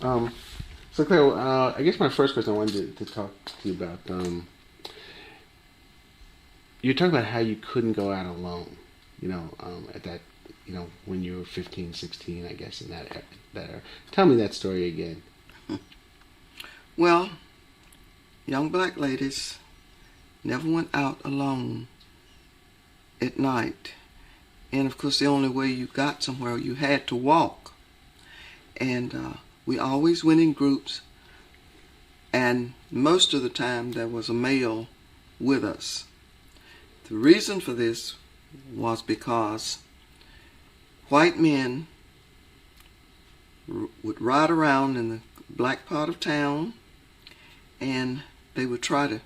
So Claire, I guess my first question I wanted to talk to you about. You're talking about how you couldn't go out alone. At that, when you were 15, 16, I guess in that era. Tell me that story again. Well, young black ladies never went out alone at night. And of course, the only way you got somewhere, you had to walk. And we always went in groups, and most of the time there was a male with us. The reason for this was because white men would ride around in the black part of town, and they would try to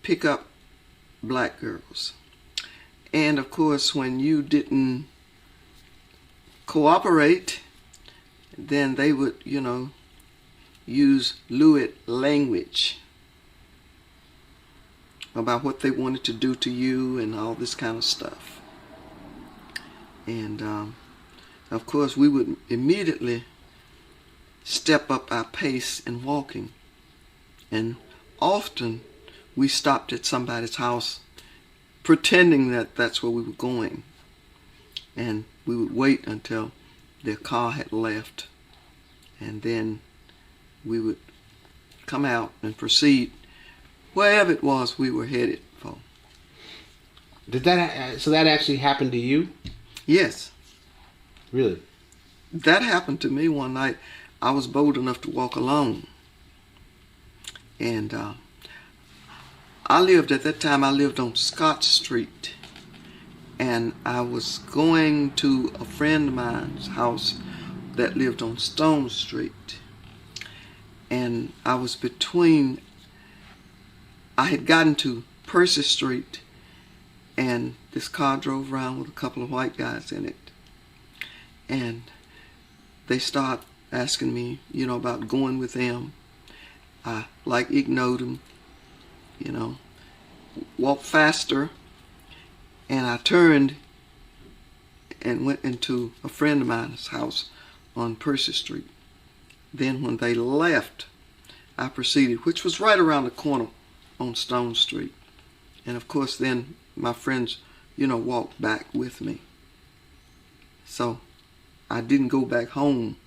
pick up black girls. And of course, when you didn't cooperate, then they would, use lewd language about what they wanted to do to you and all this kind of stuff. And of course, we would immediately step up our pace in walking. And often we stopped at somebody's house pretending that that's where we were going. And we would wait until their car had left. And then we would come out and proceed wherever it was we were headed for. So that actually happened to you? Yes. Really? That happened to me one night. I was bold enough to walk alone. And at that time I lived on Scott Street. And I was going to a friend of mine's house that lived on Stone Street. And I had gotten to Percy Street, and this car drove around with a couple of white guys in it. And they started asking me, about going with them. I ignored them, walked faster, and I turned and went into a friend of mine's house on Percy Street. Then when they left, I proceeded, which was right around the corner on Stone Street. And of course then my friends, walked back with me. So I didn't go back home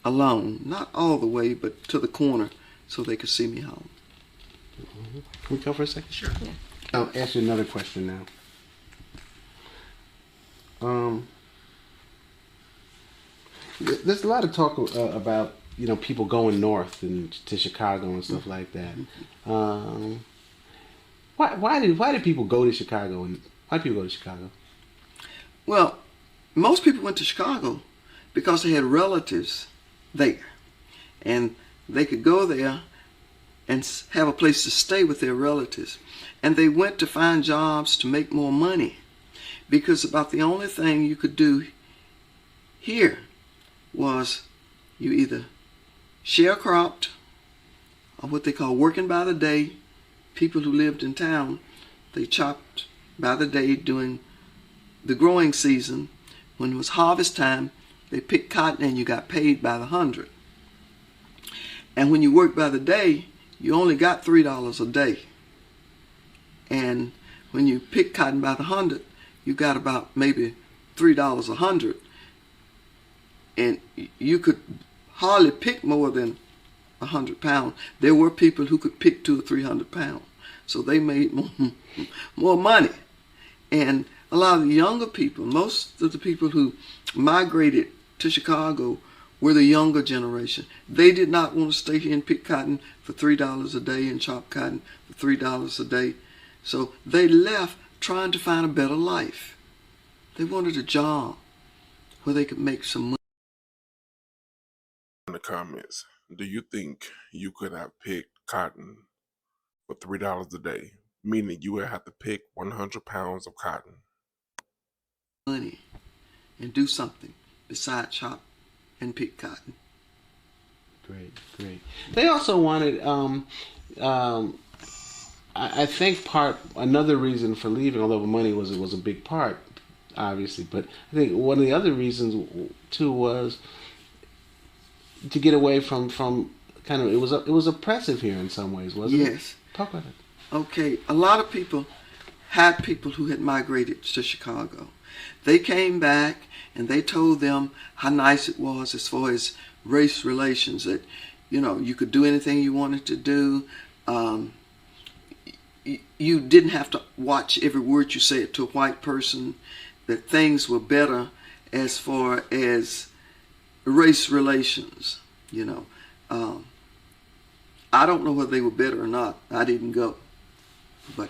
alone, not all the way, but to the corner so they could see me home. Mm-hmm. Can we go for a second? Sure. Yeah. I'll ask you another question now. There's a lot of talk about people going north and to Chicago and stuff like that. Why did people go to Chicago, and why did people go to Chicago? Well, most people went to Chicago because they had relatives there, and they could go there and have a place to stay with their relatives. And they went to find jobs to make more money, because about the only thing you could do here was you either sharecropped, or what they call working by the day. People who lived in town, they chopped by the day during the growing season. When it was harvest time, they picked cotton and you got paid by the hundred. And when you worked by the day, you only got $3 a day. And when you picked cotton by the hundred, you got about maybe $3 a hundred. And you could hardly pick more than 100 pounds. There were people who could pick 200 or 300 pounds. So they made more money. And a lot of the younger people, most of the people who migrated to Chicago were the younger generation. They did not want to stay here and pick cotton for $3 a day and chop cotton for $3 a day. So they left trying to find a better life. They wanted a job where they could make some money. In the comments, do you think you could have picked cotton for $3 a day, meaning you would have to pick 100 pounds of cotton? Money and do something besides chop and pick cotton. Great. They also wanted, I think another reason for leaving, although money was a big part, obviously, but I think one of the other reasons too was to get away from kind of it was oppressive here in some ways, wasn't it? Yes. Talk about it. Okay. A lot of people had people who had migrated to Chicago. They came back and they told them how nice it was as far as race relations, that, you know, you could do anything you wanted to do. You didn't have to watch every word you said to a white person, that things were better as far as race relations, you know. I don't know whether they were better or not. I didn't go. But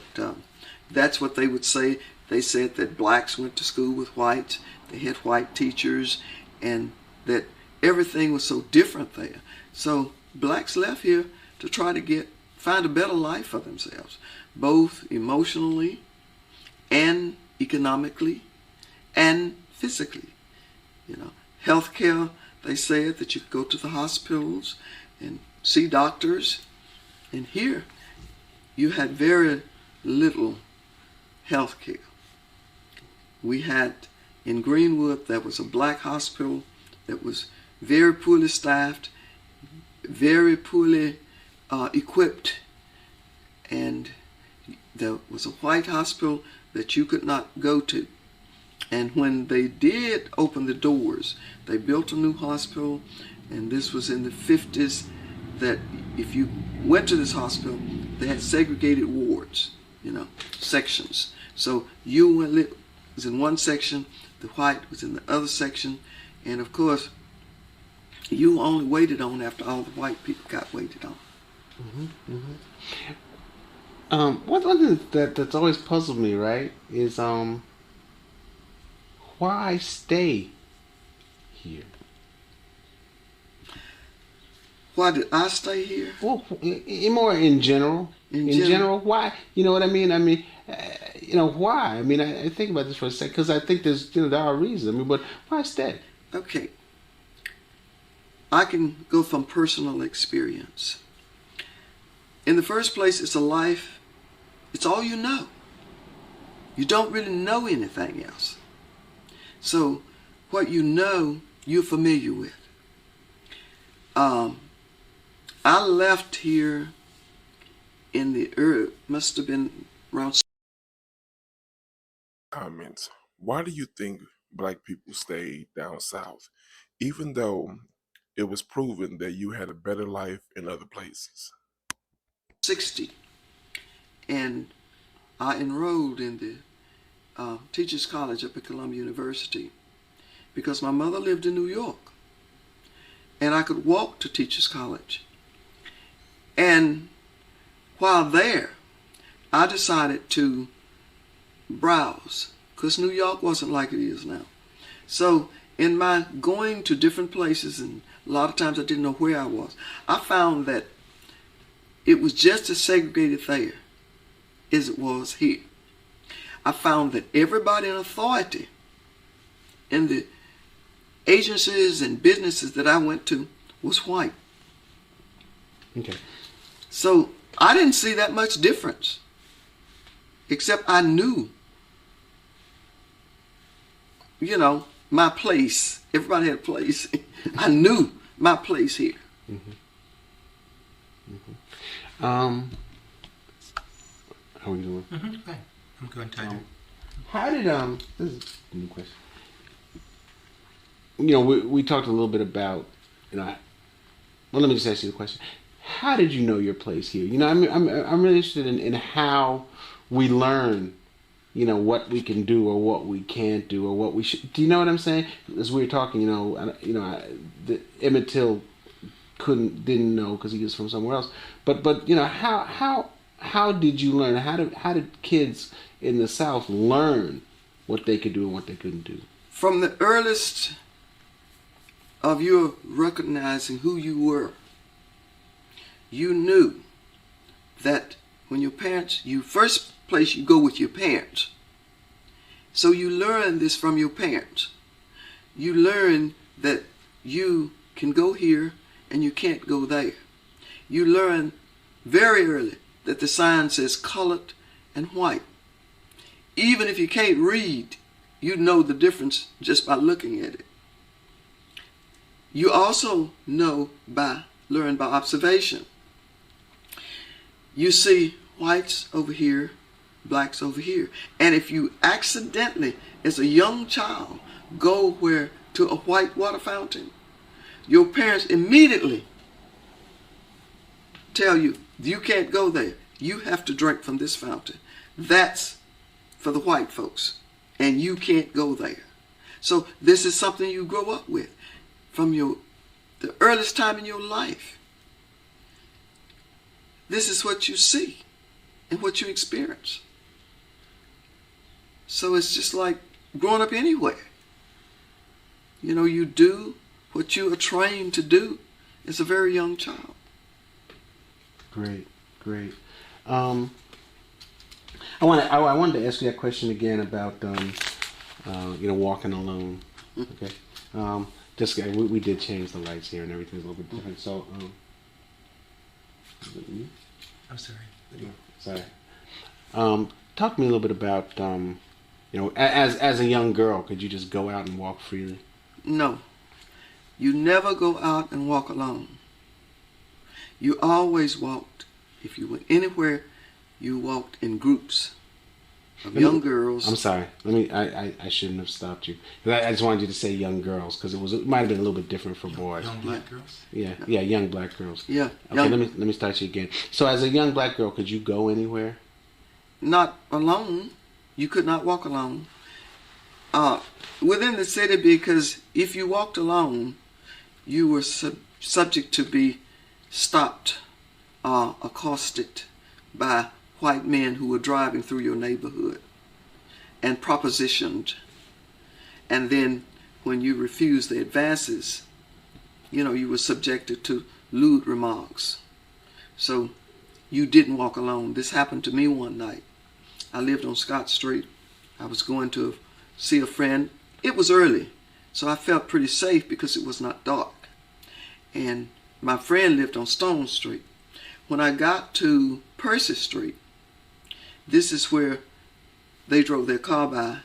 that's what they would say. They said that blacks went to school with whites, they had white teachers, and that everything was so different there. So blacks left here to try to find a better life for themselves, both emotionally and economically and physically. You know, healthcare, they said that you could go to the hospitals and see doctors, and here you had very little health care. We had in Greenwood, there was a black hospital that was very poorly staffed, very poorly equipped, and there was a white hospital that you could not go to. And when they did open the doors, they built a new hospital, and this was in the 50s, that if you went to this hospital, they had segregated wards, you know, sections. So you was in one section, the white was in the other section, and of course, you only waited on after all the white people got waited on. One thing that's always puzzled me, right, is why stay here? Why did I stay here? Well, more in general. In general, why? You know what I mean? You know, why? I mean, I think about this for a second, because I think there are reasons. I mean, but why stay? Okay. I can go from personal experience. In the first place, it's a life, it's all you know. You don't really know anything else. So, what you know, you're familiar with. I left here in the must have been around. Comments. Why do you think black people stayed down south, even though it was proven that you had a better life in other places? 60, and I enrolled in the Teachers College up at Columbia University because my mother lived in New York, and I could walk to Teachers College. And while there, I decided to browse, because New York wasn't like it is now. So in my going to different places, and a lot of times I didn't know where I was, I found that it was just as segregated there as it was here. I found that everybody in authority in the agencies and businesses that I went to was white. Okay. So I didn't see that much difference, except I knew, you know, my place. Everybody had a place. I knew my place here. How are we doing? Okay. I'm going to How did this is a new question. You know, we talked a little bit about, you know, well, let me just ask you the question. How did you know your place here? You know, I'm really interested in how we learn, you know, what we can do or what we can't do or what we should. Do you know what I'm saying? As we were talking, Emmett Till didn't know because he was from somewhere else. But you know, how did you learn? How did kids in the South learn what they could do and what they couldn't do? From the earliest of your recognizing who you were, you knew that when your parents, first place you go with your parents. So you learn this from your parents. You learn that you can go here and you can't go there. You learn very early that the sign says colored and white. Even if you can't read, you know the difference just by looking at it. You also learn by observation. You see whites over here, blacks over here. And if you accidentally, as a young child, go to a white water fountain, your parents immediately tell you, you can't go there. You have to drink from this fountain. That's for the white folks, and you can't go there. So this is something you grow up with from the earliest time in your life. This is what you see and what you experience. So it's just like growing up anywhere. You know, you do what you are trained to do as a very young child. Great. I wanted to ask you that question again about walking alone. Okay. We did change the lights here and everything's a little bit different. So I'm sorry. Sorry. Talk to me a little bit about as a young girl, could you just go out and walk freely? No. You never go out and walk alone. You always walked. If you went anywhere, you walked in groups of young girls. I'm sorry. I shouldn't have stopped you. I just wanted you to say young girls because it might have been a little bit different for boys. Young black girls? Yeah, young black girls. Yeah. Okay, let me start you again. So as a young black girl, could you go anywhere? Not alone. You could not walk alone. Within the city, because if you walked alone, you were subject to be stopped, accosted by white men who were driving through your neighborhood and propositioned. And then when you refused the advances, you were subjected to lewd remarks. So you didn't walk alone. This happened to me one night. I lived on Scott Street. I was going to see a friend. It was early, so I felt pretty safe because it was not dark. And my friend lived on Stone Street. When I got to Percy Street, this is where they drove their car by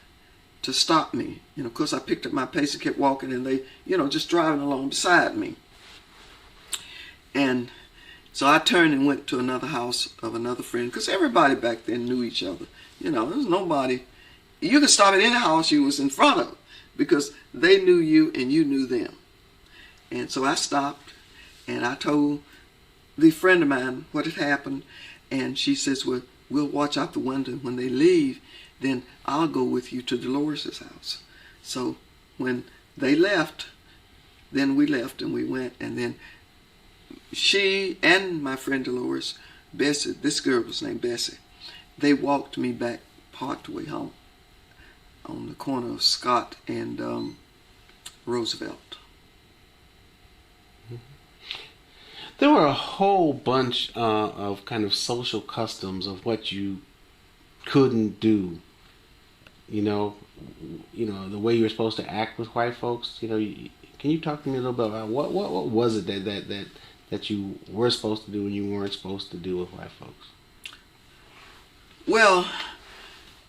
to stop me. Of course, I picked up my pace and kept walking, and they, just driving along beside me. And so I turned and went to another house of another friend, because everybody back then knew each other. There was nobody. You could stop at any house you was in front of, because they knew you and you knew them. And so I stopped, and I told the friend of mine what had happened, and she says, well, we'll watch out the window. When they leave, then I'll go with you to Dolores' house. So when they left, then we left and we went, and then she and my friend Dolores, Bessie, this girl was named Bessie, they walked me back part the way home on the corner of Scott and Roosevelt. There were a whole bunch of kind of social customs of what you couldn't do. The way you were supposed to act with white folks. Can you talk to me a little bit about what was it that you were supposed to do and you weren't supposed to do with white folks? Well,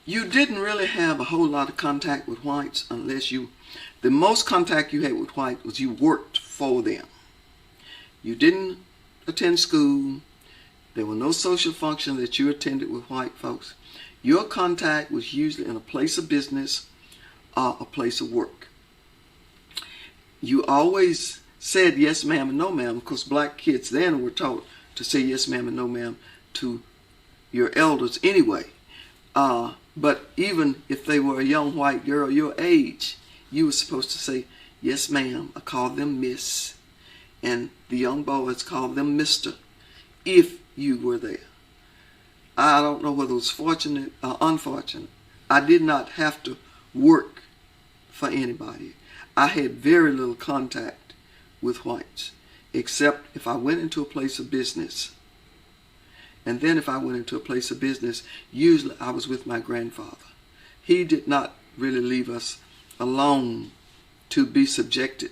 you didn't really have a whole lot of contact with whites unless the most contact you had with whites was you worked for them. You didn't attend school. There were no social functions that you attended with white folks. Your contact was usually in a place of business or a place of work. You always said yes ma'am and no ma'am, because black kids then were taught to say yes ma'am and no ma'am to your elders anyway. But even if they were a young white girl your age, you were supposed to say yes ma'am, or call them miss. And the young boys called them Mr. if you were there. I don't know whether it was fortunate or unfortunate. I did not have to work for anybody. I had very little contact with whites, except if I went into a place of business. And then if I went into a place of business, usually I was with my grandfather. He did not really leave us alone to be subjected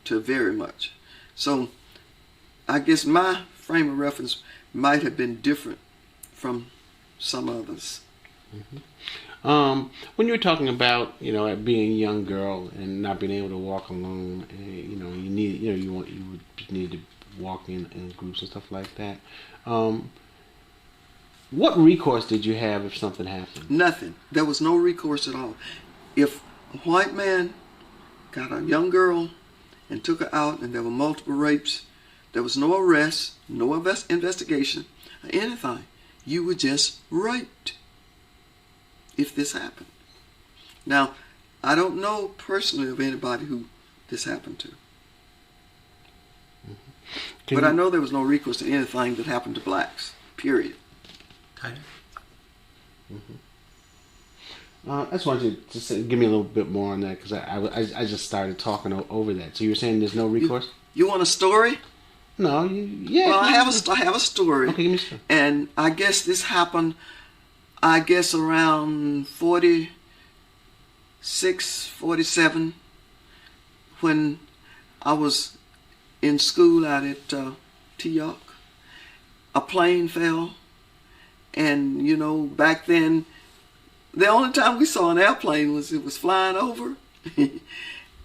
to very much. So I guess my frame of reference might have been different from some others. Mm-hmm. When you were talking about, being a young girl and not being able to walk alone, and, you need, you would need to walk in groups and stuff like that. What recourse did you have if something happened? Nothing. There was no recourse at all. If a white man got a young girl and took her out and there were multiple rapes, there was no arrest, no investigation, or anything. You were just raped if this happened. Now, I don't know personally of anybody who this happened to. But I know there was no recourse to anything that happened to blacks, period. Tyler? I just wanted you to give me a little bit more on that because I just started talking over that. So you were saying there's no recourse? You want a story? No, yeah. Well, I have a story. Okay, give me a story. And I guess this happened, around 46, 47, when I was in school out at T-York. A plane fell, and back then, the only time we saw an airplane was it was flying over.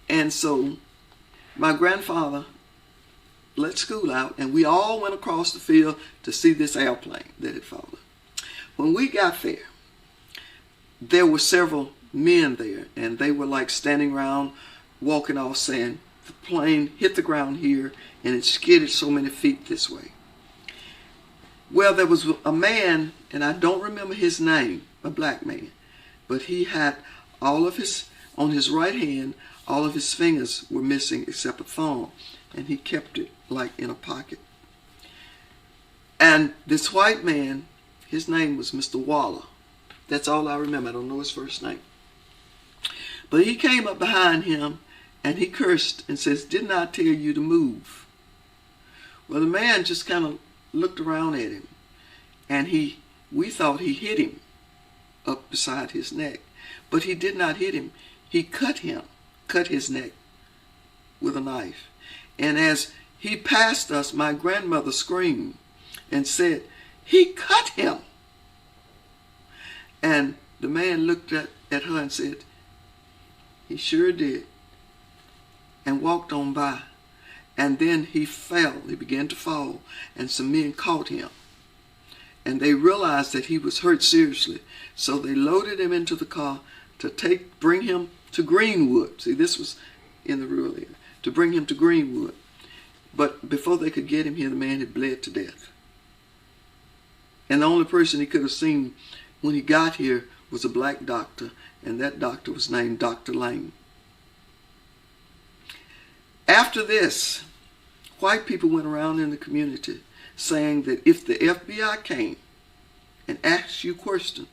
And so my grandfather let school out, and we all went across the field to see this airplane that had fallen. When we got there were several men there, and they were like standing around, walking off, saying, the plane hit the ground here, and it skidded so many feet this way. Well, there was a man, and I don't remember his name, a black man, but he had on his right hand, all of his fingers were missing except a thumb, and he kept it like in a pocket. And this white man, his name was Mr. Waller. That's all I remember. I don't know his first name. But he came up behind him and he cursed and says, "Didn't I tell you to move?" Well, the man just kind of looked around at him, and we thought he hit him up beside his neck. But he did not hit him. He cut his neck with a knife. And as he passed us, my grandmother screamed and said, "He cut him." And the man looked at her and said, "He sure did," and walked on by. And then he fell. He began to fall, and some men caught him. And they realized that he was hurt seriously. So they loaded him into the car to bring him to Greenwood. See, this was in the rural area. To bring him to Greenwood. But before they could get him here, the man had bled to death. And the only person he could have seen when he got here was a black doctor, and that doctor was named Dr. Lane. After this, white people went around in the community saying that if the FBI came and asked you a question,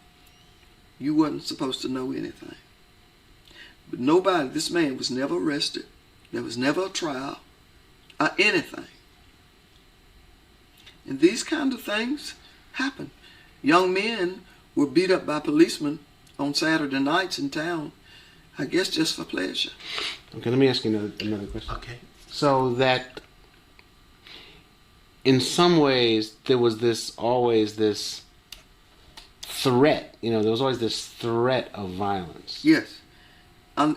you wasn't supposed to know anything. But this man was never arrested. There was never a trial or anything. And these kind of things happen. Young men were beat up by policemen on Saturday nights in town, I guess just for pleasure. Okay, let me ask you another question. Okay. So that in some ways there was always this threat, there was always this threat of violence. Yes.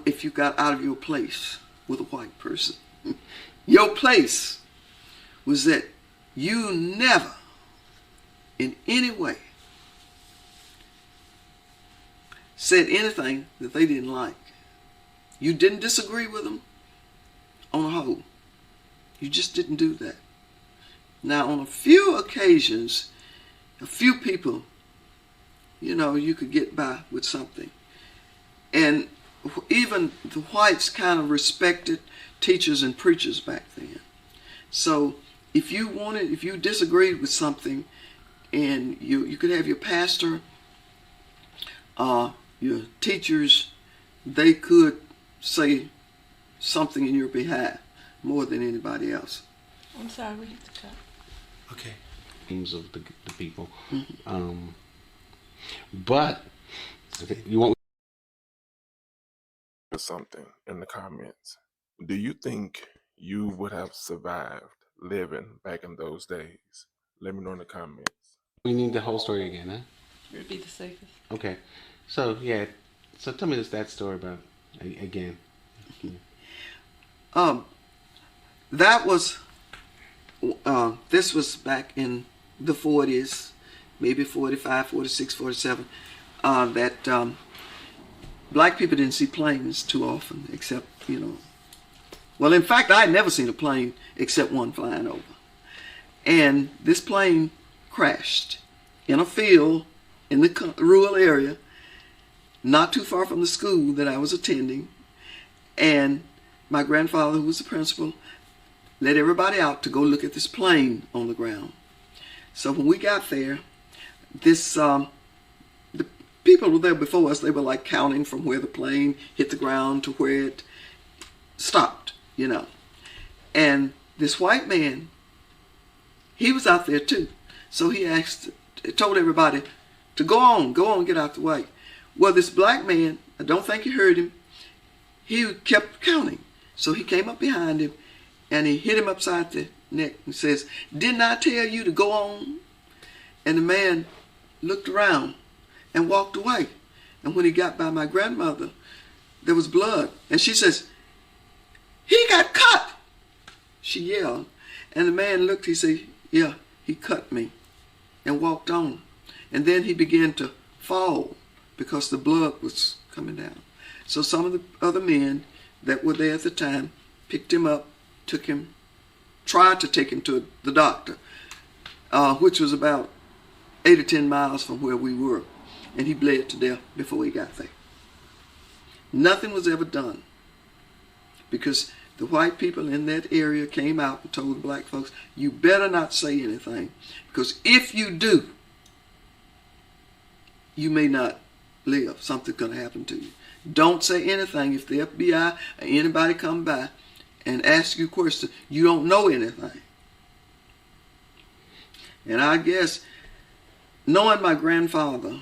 If you got out of your place with a white person. Your place was that you never, in any way, said anything that they didn't like. You didn't disagree with them on a whole. You just didn't do that. Now, on a few occasions, a few people, you could get by with something. And even the whites kind of respected teachers and preachers back then. So if you disagreed with something, and you could have your pastor, your teachers, they could say something in your behalf more than anybody else. I'm sorry, we hit the cut. Okay. Names of the people. Mm-hmm. But you want something in the comments. Do you think you would have survived living back in those days? Let me know in the comments. we need the whole story again, huh? It would be the safest. Okay. So yeah. So tell me that story about again. that was, this was back in the 40s, maybe 45, 46, 47, that black people didn't see planes too often, except, well, in fact, I had never seen a plane except one flying over. And this plane crashed in a field in the rural area, not too far from the school that I was attending. And my grandfather, who was the principal, let everybody out to go look at this plane on the ground. So when we got there, the people were there before us. They were like counting from where the plane hit the ground to where it stopped, And this white man, he was out there too. So he told everybody to go on, get out the way. Well, this black man, I don't think he heard him. He kept counting. So he came up behind him and he hit him upside the neck and says, "Didn't I tell you to go on?" And the man looked around and walked away. And when he got by my grandmother, there was blood. And she says, "He got cut!" She yelled. And the man looked, he said, "Yeah, he cut me," and walked on. And then he began to fall because the blood was coming down. So some of the other men that were there at the time picked him up, tried to take him to the doctor, which was about 8 or 10 miles from where we were. And he bled to death before he got there. Nothing was ever done because the white people in that area came out and told the black folks, "You better not say anything, because if you do, you may not live. Something's going to happen to you. Don't say anything. If the FBI or anybody come by and ask you questions, you don't know anything." And I guess, knowing my grandfather,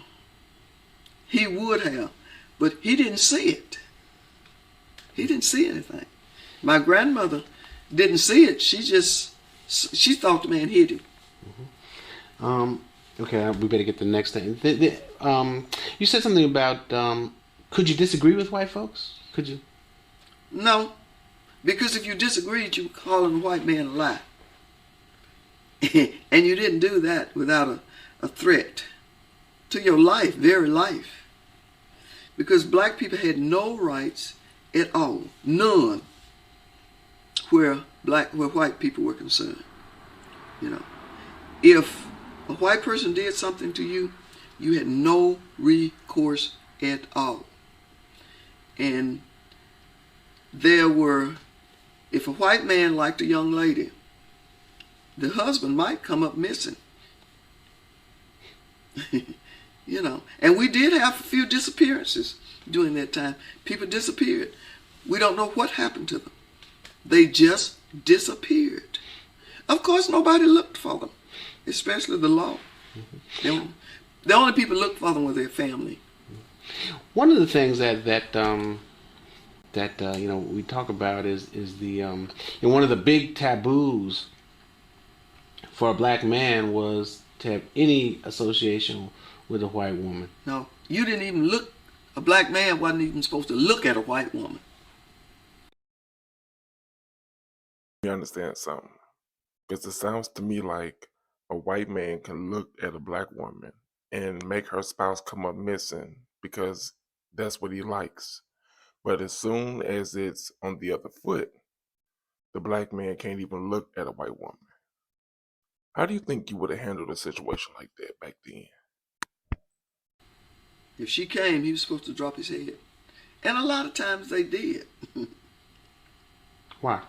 he would have, but he didn't see it. He didn't see anything. My grandmother didn't see it. She thought the man hit him. Okay, we better get the next thing. You said something about, could you disagree with white folks? Could you? No, because if you disagreed, you were calling a white man a lie. And you didn't do that without a threat to your life, very life. Because black people had no rights at all, none, where white people were concerned. If a white person did something to you, you had no recourse at all. And if a white man liked a young lady, the husband might come up missing. And we did have a few disappearances during that time. People disappeared. We don't know what happened to them. They just disappeared. Of course, nobody looked for them, especially the law. The only people looked for them were their family. One of the things that we talk about is the one of the big taboos for a black man was to have any association with a white woman. No, you didn't even look. A black man wasn't even supposed to look at a white woman. You understand something? Because it sounds to me like a white man can look at a black woman and make her spouse come up missing because that's what he likes. But as soon as it's on the other foot, the black man can't even look at a white woman. How do you think you would have handled a situation like that back then? If she came, he was supposed to drop his head. And a lot of times they did. Why?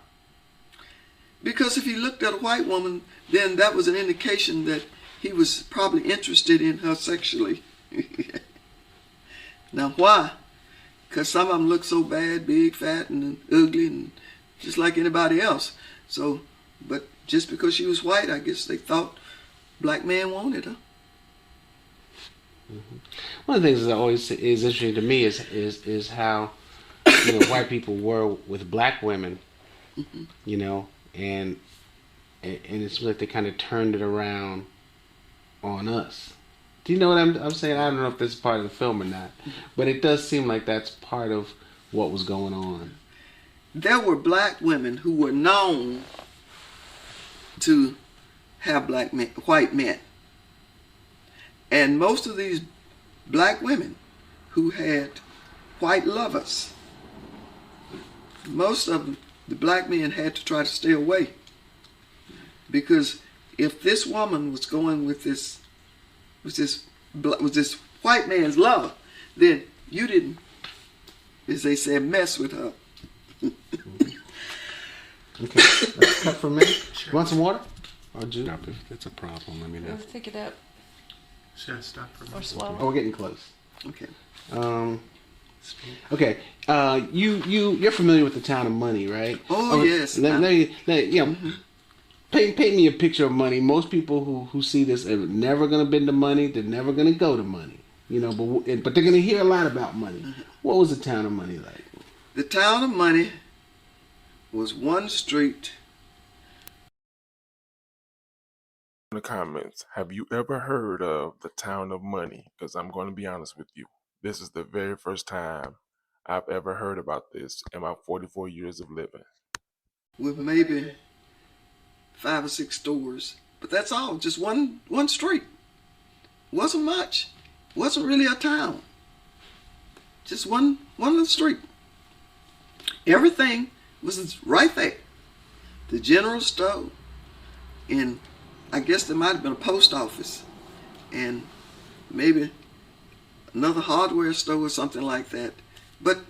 Because if he looked at a white woman, then that was an indication that he was probably interested in her sexually. Now why? Because some of them look so bad, big, fat, and ugly, and just like anybody else. So, but just because she was white, I guess they thought black man wanted her. Mm-hmm. One of the things that always is interesting to me is how white people were with black women, Mm-hmm. And it seems like they kind of turned it around on us. Do you know what I'm saying? I don't know if this is part of the film or not, but it does seem like that's part of what was going on. there were black women who were known to have white men. And most of these black women who had white lovers, most of the black men had to try to stay away. Because if this woman was going with this white man's lover, then you didn't, as they said, mess with her. Okay, that's cut for a minute. Sure. You want some water? Or juice? Stop if that's a problem. I mean, Let's pick it up Should I stop for a or minute? swallow. Oh, we're getting close. Okay. Speak. Okay. You're familiar with the town of Money, right? Oh, yes. Paint me a picture of Money. Most people who see this are never gonna been to Money. They're never gonna go to Money. You know, but they're gonna hear a lot about Money. What was the town of Money like? The town of Money was one street. In the comments, have you ever heard of the town of Money? Because I'm going to be honest with you. This is the very first time I've ever heard about this in my 44 years of living. With maybe 5 or 6 stores, but that's all. Just one street. Wasn't much. Wasn't really a town. Just one little street. Everything was right there. The general store, and I guess there might have been a post office, and maybe another hardware store or something like that. But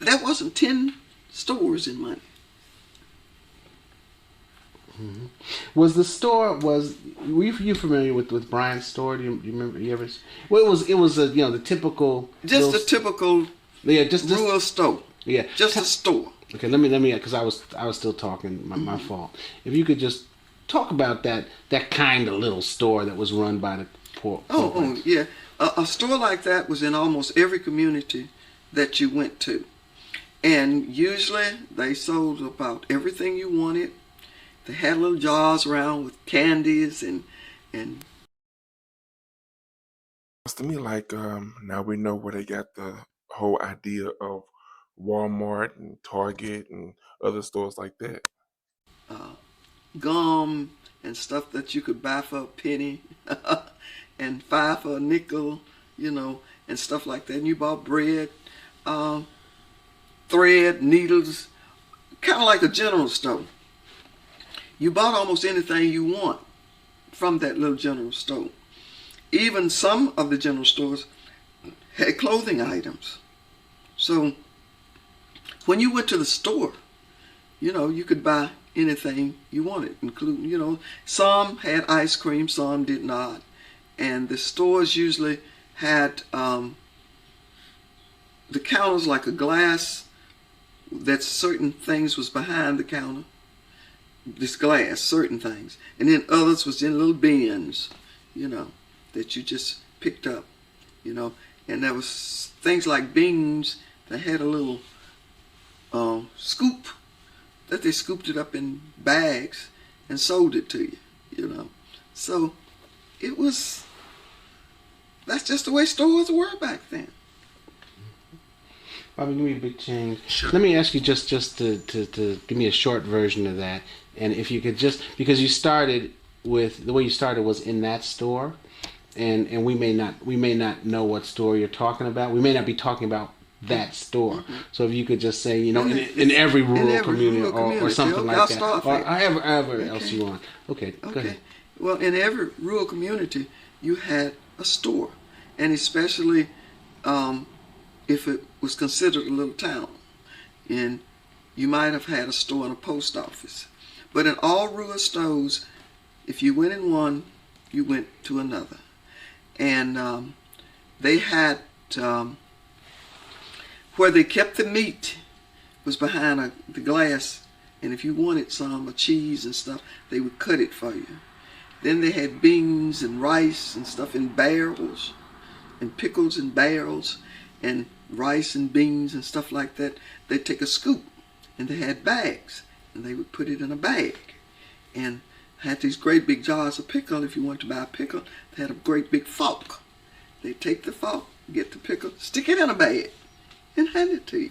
that wasn't 10 stores in Money. Mm-hmm. Was the store were you familiar with Brian's store? Do you remember? You ever? Well, it was the typical Just a typical just rural store. Yeah, Just a store. Okay, let me because I was still talking. My fault. If you could just talk about that kind of little store that was run by the poor. Oh yeah, a store like that was in almost every community that you went to, and usually they sold about everything you wanted. They had little jars around with candies and It's to me like now we know where they got the whole idea of Walmart and Target and other stores like that. gum and stuff that you could buy for a penny and 5 for a nickel, and stuff like that. And you bought bread, thread, needles, kind of like a general store. You bought almost anything you want from that little general store. Even some of the general stores had clothing items. So when you went to the store, you could buy anything you wanted, including, some had ice cream, some did not. And the stores usually had the counters like a glass that certain things was behind the counter. This glass, certain things. And then others was in little bins, that you just picked up, And there was things like beans that had a little scoop, that they scooped it up in bags and sold it to you, So that's just the way stores were back then. Bobby, give me a big change. Sure. Let me ask you just to give me a short version of that. And if you could because you started with, the way you started was in that store, and we may not know what store you're talking about. We may not be talking about that store. Mm-hmm. So if you could just say, in every rural community or something like that. Or however else you want. Okay, go ahead. Well, in every rural community, you had a store. And especially if it was considered a little town. And you might have had a store and a post office. But in all rural stores, if you went in one, you went to another. And they had, where they kept the meat was behind the glass. And if you wanted some, cheese and stuff, they would cut it for you. Then they had beans and rice and stuff in barrels, and pickles in barrels, and rice and beans and stuff like that. They'd take a scoop, and they had bags, and they would put it in a bag, and had these great big jars of pickle. If you wanted to buy a pickle, they had a great big fork. They'd take the fork, get the pickle, stick it in a bag, and hand it to you,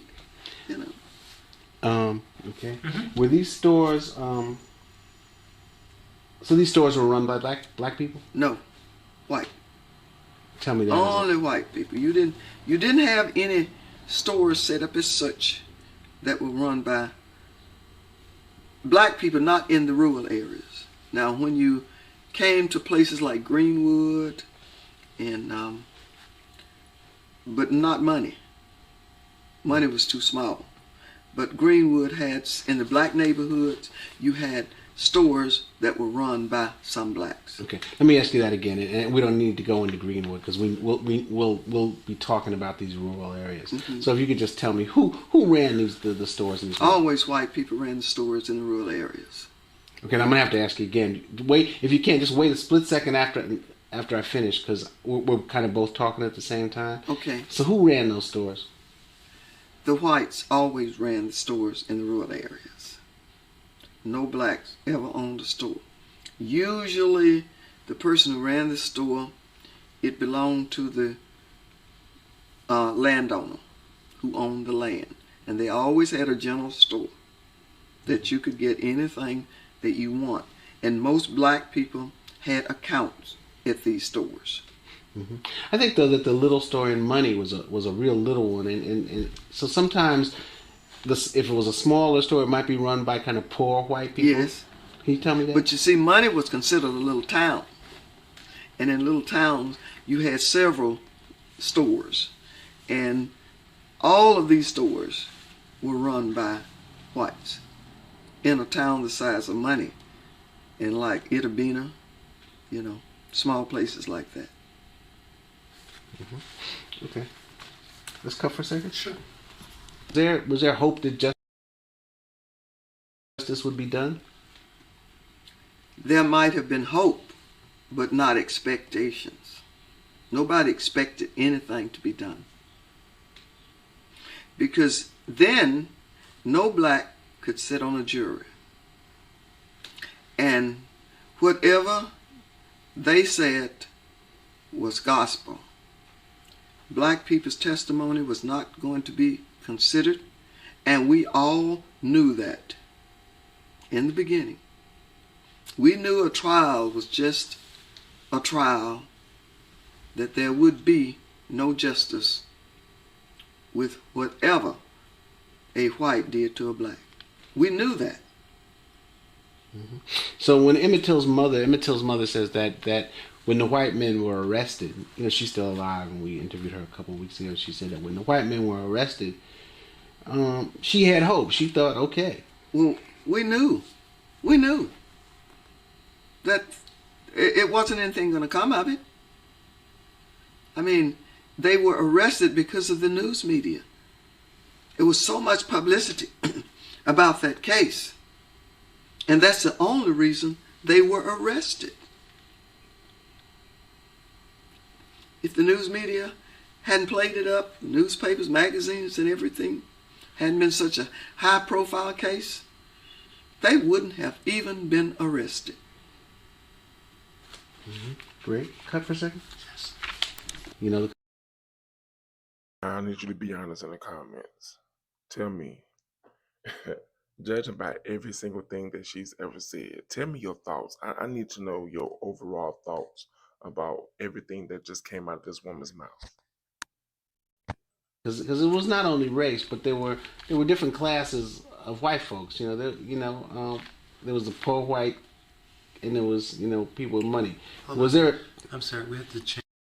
Okay. Were these stores? So these stores were run by black people. No, white. Tell me that. Only white people. You didn't have any stores set up as such that were run by black people, not in the rural areas. Now, when you came to places like Greenwood, and but not Money. Money was too small. But Greenwood had, in the black neighborhoods, you had stores that were run by some blacks. Okay, let me ask you that again, and we don't need to go into Greenwood because we'll be talking about these rural areas. So if you could just tell me who ran the stores in these. Always white people ran the stores in the rural areas. Okay, and I'm gonna have to ask you again. Wait, if you can't, just wait a split second after I finish because we're kind of both talking at the same time. Okay. So who ran those stores? The whites always ran the stores in the rural areas. No blacks ever owned a store. Usually, the person who ran the store, it belonged to the landowner who owned the land. And they always had a general store that you could get anything that you want. And most black people had accounts at these stores. I think though that the little store in Money was a real little one, and so sometimes if it was a smaller store, it might be run by kind of poor white people. Yes. Can you tell me that? But you see, Money was considered a little town. And in little towns, you had several stores. And all of these stores were run by whites in a town the size of Money. And like Itabena, small places like that. Okay. Let's cut for a second. Sure. Was there hope that justice would be done? There might have been hope, but not expectations. Nobody expected anything to be done. Because then, no black could sit on a jury. And whatever they said was gospel. Black people's testimony was not going to be considered, and we all knew that in the beginning. We knew a trial was just a trial, that there would be no justice with whatever a white did to a black. We knew that. So when Emmett Till's mother says that when the white men were arrested, she's still alive, and we interviewed her a couple of weeks ago. She said that when the white men were arrested, she had hope. She thought, okay. Well, we knew that it wasn't anything going to come of it. I mean, they were arrested because of the news media. There was so much publicity about that case. And that's the only reason they were arrested. If the news media hadn't played it up, newspapers, magazines, and everything, hadn't been such a high-profile case, they wouldn't have even been arrested. Great. Cut for a second. Yes. I need you to be honest in the comments. Tell me, judging by every single thing that she's ever said, tell me your thoughts. I need to know your overall thoughts about everything that just came out of this woman's mouth. Because it was not only race, but there were different classes of white folks. There was the poor white, and there was people with money. Hold Was on. there? I'm sorry, we have to change.